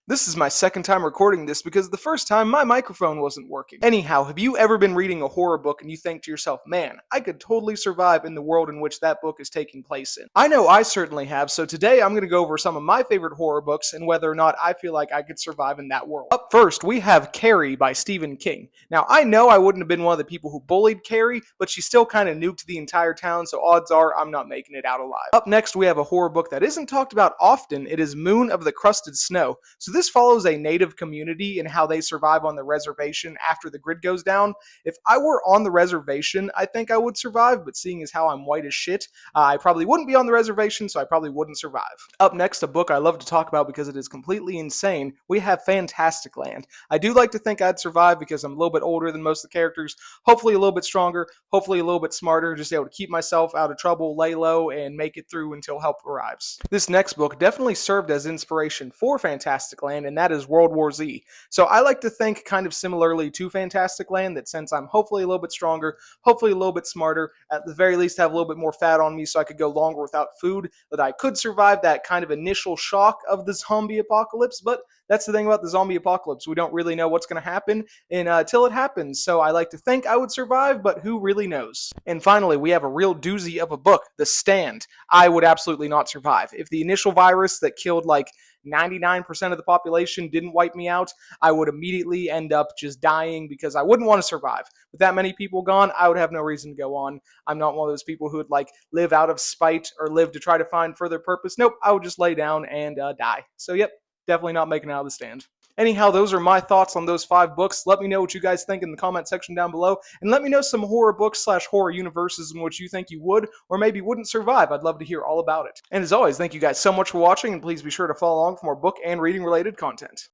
This is my second time recording this because the first time my microphone wasn't working. Anyhow, have you ever been reading a horror book and you think to yourself, man, I could totally survive in the world in which that book is taking place in? I know I certainly have, so today I'm going to go over some of my favorite horror books and whether or not I feel like I could survive in that world. Up first, we have Carrie by Stephen King. Now, I know I wouldn't have been one of the people who bullied Carrie, but she still kind of nuked the entire town, so odds are I'm not making it out alive. Up next, we have a horror book that isn't talked about often. It is Moon of the Crusted Snow. So this follows a native community and how they survive on the reservation after the grid goes down. If I were on the reservation, I think I would survive, but seeing as how I'm white as shit, I probably wouldn't be on the reservation, so I probably wouldn't survive. Up next, a book I love to talk about because it is completely insane. We have Fantastic Land. I do like to think I'd survive because I'm a little bit older than most of the characters, hopefully a little bit stronger, hopefully a little bit smarter, just able to keep myself out of trouble, lay low, and make it through until help arrives. This next book definitely served as inspiration for Fantastic Land, and that is World War Z. So I like to think kind of similarly to Fantastic Land that since I'm hopefully a little bit stronger, hopefully a little bit smarter, at the very least have a little bit more fat on me so I could go longer without food, that I could survive that kind of initial shock of the zombie apocalypse. But that's the thing about the zombie apocalypse. We don't really know what's going to happen until it happens. So I like to think I would survive, but who really knows? And finally, we have a real doozy of a book, The Stand. I would absolutely not survive. If the initial virus that killed like 99% of the population didn't wipe me out, I would immediately end up just dying because I wouldn't want to survive. With that many people gone, I would have no reason to go on. I'm not one of those people who would like live out of spite or live to try to find further purpose. Nope, I would just lay down and die. So yep, definitely not making it out of the stand. Anyhow, those are my thoughts on those 5 books. Let me know what you guys think in the comment section down below, and let me know some horror books / horror universes in which you think you would or maybe wouldn't survive. I'd love to hear all about it. And as always, thank you guys so much for watching, and please be sure to follow along for more book and reading related content.